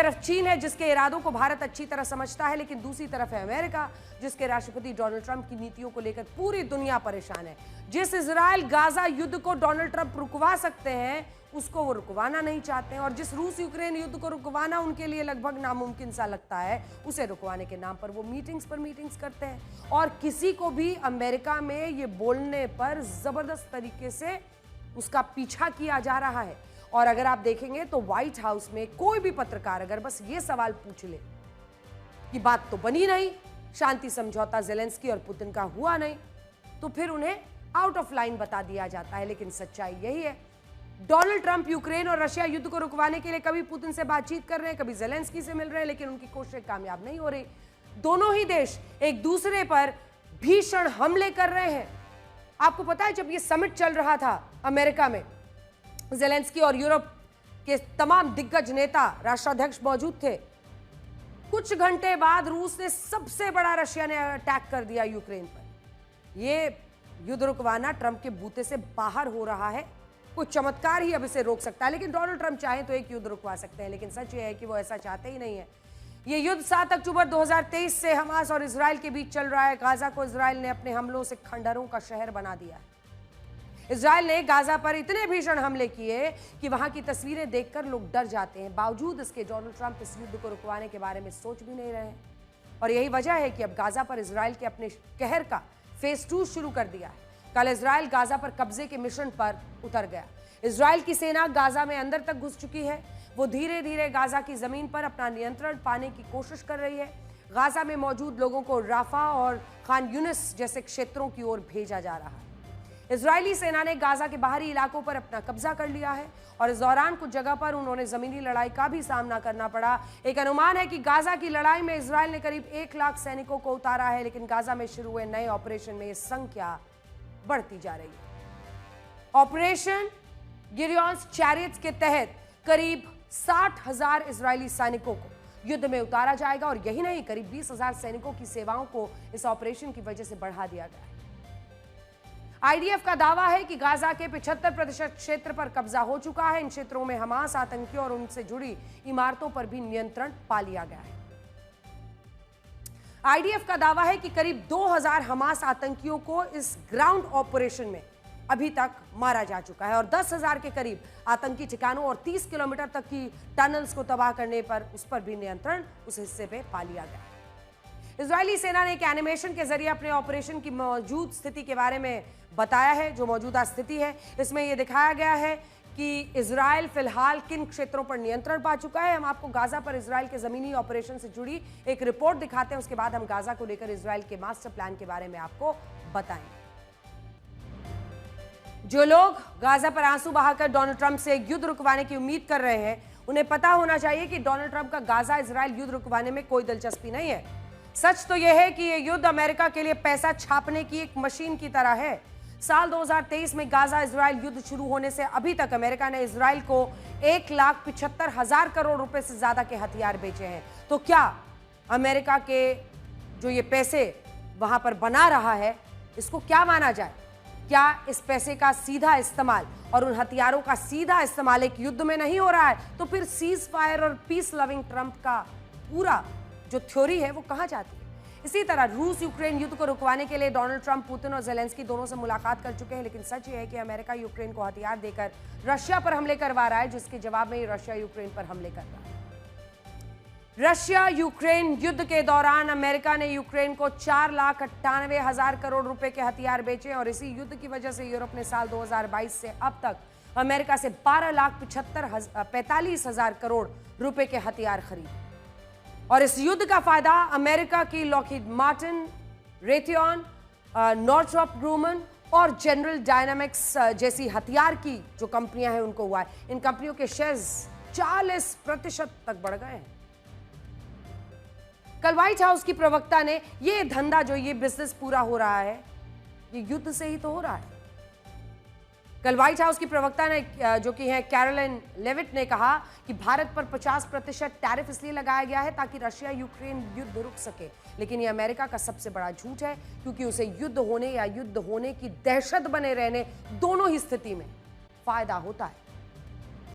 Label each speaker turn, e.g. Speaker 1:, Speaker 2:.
Speaker 1: तरफ चीन है जिसके इरादों को भारत अच्छी तरह समझता है, लेकिन दूसरी तरफ है अमेरिका जिसके राष्ट्रपति डोनाल्ड ट्रंप की नीतियों को लेकर पूरी दुनिया परेशान है। जिस इजराइल गाजा युद्ध को डोनाल्ड ट्रंप रुकवा सकते हैं उसको वो रुकवाना नहीं चाहते हैं, और जिस रूस यूक्रेन युद्ध को रुकवाना उनके लिए लगभग नामुमकिन सा लगता है, उसे रुकवाने के नाम पर वो मीटिंग्स पर मीटिंग्स करते हैं। और किसी को भी अमेरिका में ये बोलने पर जबरदस्त तरीके से उसका पीछा किया जा रहा है। और अगर आप देखेंगे तो व्हाइट हाउस में कोई भी पत्रकार अगर बस ये सवाल पूछ ले कि बात तो बनी नहीं, शांति समझौता ज़ेलेंस्की और पुतिन का हुआ नहीं, तो फिर उन्हें आउट ऑफ लाइन बता दिया जाता है। लेकिन सच्चाई यही है, डोनाल्ड ट्रंप यूक्रेन और रशिया युद्ध को रुकवाने के लिए कभी पुतिन से बातचीत कर रहे हैं, कभी ज़ेलेंस्की से मिल रहे हैं, लेकिन उनकी कोशिशें कामयाब नहीं हो रही। दोनों ही देश एक दूसरे पर भीषण हमले कर रहे हैं। आपको पता है, जब ये समिट चल रहा था अमेरिका में, ज़ेलेंस्की और यूरोप के तमाम दिग्गज नेता, राष्ट्राध्यक्ष मौजूद थे। कुछ घंटे बाद रूस ने सबसे बड़ा रशिया ने अटैक कर दिया यूक्रेन पर। ये युद्ध रुकवाना ट्रंप के बूते से बाहर हो रहा है। कोई चमत्कार ही अब इसे रोक सकता है, लेकिन डोनाल्ड ट्रंप चाहे तो एक युद्ध रुकवा सकते हैं, लेकिन सच ये है कि वो ऐसा चाहते ही नहीं है। ये युद्ध 7 अक्टूबर 2023 से हमास और इजराइल के बीच चल रहा है। गाजा को इजराइल ने अपने हमलों से खंडहरों का शहर बना दिया है। इजराइल ने गाजा पर इतने भीषण हमले किए कि वहां की तस्वीरें देखकर लोग डर जाते हैं। बावजूद इसके डोनाल्ड ट्रंप इस युद्ध को रुकवाने के बारे में सोच भी नहीं रहे हैं, और यही वजह है कि अब गाजा पर इजराइल के अपने कहर का फेज 2 शुरू कर दिया है। कल इजराइल गाजा पर कब्जे के मिशन पर उतर गया। इजराइल की सेना गाजा में अंदर तक घुस चुकी है। वो धीरे धीरे गाजा की जमीन पर अपना नियंत्रण पाने की कोशिश कर रही है। गाजा में मौजूद लोगों को राफा और खान यूनिस जैसे क्षेत्रों की ओर भेजा जा रहा है। इजरायली सेना ने गाजा के बाहरी इलाकों पर अपना कब्जा कर लिया है, और इस दौरान कुछ जगह पर उन्होंने जमीनी लड़ाई का भी सामना करना पड़ा। एक अनुमान है कि गाजा की लड़ाई में इजरायल ने करीब 1 लाख सैनिकों को उतारा है, लेकिन गाजा में शुरू हुए नए ऑपरेशन में यह संख्या बढ़ती जा रही है। ऑपरेशन गिरियॉन्स चैरियट्स के तहत करीब 60,000 इजरायली सैनिकों को युद्ध में उतारा जाएगा, और यही नहीं, करीब 20,000 सैनिकों की सेवाओं को इस ऑपरेशन की वजह से बढ़ा दिया गया है। आईडीएफ का दावा है कि गाजा के 75% क्षेत्र पर कब्जा हो चुका है। इन क्षेत्रों में हमास आतंकियों और उनसे जुड़ी इमारतों पर भी नियंत्रण पा लिया गया है। आईडीएफ का दावा है कि करीब 2000 हमास आतंकियों को इस ग्राउंड ऑपरेशन में अभी तक मारा जा चुका है, और 10,000 के करीब आतंकी ठिकानों और 30 किलोमीटर तक की टनल्स को तबाह करने पर उस पर भी नियंत्रण उस हिस्से पे पा लिया गया है। इजरायली सेना ने एक एनिमेशन के जरिए अपने ऑपरेशन की मौजूद स्थिति के बारे में बताया है। जो मौजूदा स्थिति है, इसमें यह दिखाया गया है कि इजराइल फिलहाल किन क्षेत्रों पर नियंत्रण पा चुका है। हम आपको गाजा पर इजराइल के जमीनी ऑपरेशन से जुड़ी एक रिपोर्ट दिखाते हैं, उसके बाद हम गाजा को लेकर इजराइल के मास्टर प्लान के बारे में आपको बताएंगे। जो लोग गाजा पर आंसू बहाकर डोनाल्ड ट्रंप से युद्ध रुकवाने की उम्मीद कर रहे हैं, उन्हें पता होना चाहिए कि डोनाल्ड ट्रंप का गाजा इजराइल युद्ध रुकवाने में कोई दिलचस्पी नहीं है। सच तो यह है कि यह युद्ध अमेरिका के लिए पैसा छापने की एक मशीन की तरह है। साल 2023 में गाजा इजराइल युद्ध शुरू होने से अभी तक अमेरिका ने इजराइल को 1,75,000 करोड़ रुपए से ज्यादा के हथियार बेचे हैं। तो क्या अमेरिका के जो ये पैसे वहां पर बना रहा है, इसको क्या माना जाए? क्या इस पैसे का सीधा इस्तेमाल और उन हथियारों का सीधा इस्तेमाल एक युद्ध में नहीं हो रहा है? तो फिर सीज फायर और पीस लविंग ट्रंप का पूरा जो थ्योरी है वो कहां जाती है? इसी तरह रूस यूक्रेन युद्ध को रुकवाने के लिए डोनाल्ड ट्रंप, पुतिन और ज़ेलेंस्की दोनों से मुलाकात कर चुके हैं, लेकिन सच ये है कि अमेरिका यूक्रेन को हथियार देकर रशिया पर हमले करवा रहा है, जिसके जवाब में रशिया यूक्रेन पर हमले कर रहा है। रशिया यूक्रेन युद्ध के दौरान अमेरिका ने यूक्रेन को 4,98,000 करोड़ रुपए के हथियार बेचे, और इसी युद्ध की वजह से यूरोप ने साल 2022 से अब तक अमेरिका से 12,45,000 करोड़ रुपए के हथियार खरीदे। और इस युद्ध का फायदा अमेरिका की लॉकहीड मार्टिन, रेथियन, नॉर्थरॉप ग्रूमन और जनरल डायनामिक्स जैसी हथियार की जो कंपनियां हैं उनको हुआ है। इन कंपनियों के शेयर्स 40% तक बढ़ गए हैं। कल व्हाइट हाउस की प्रवक्ता ने ये धंधा, जो ये बिजनेस पूरा हो रहा है, ये युद्ध से ही तो हो रहा है। कल व्हाइट हाउस की प्रवक्ता ने, जो कि है कैरोलिन लेविट, ने कहा कि भारत पर 50% टैरिफ इसलिए लगाया गया है ताकि रशिया यूक्रेन युद्ध रुक सके, लेकिन ये अमेरिका का सबसे बड़ा झूठ है, क्योंकि उसे युद्ध होने या युद्ध होने की दहशत बने रहने, दोनों ही स्थिति में फायदा होता है।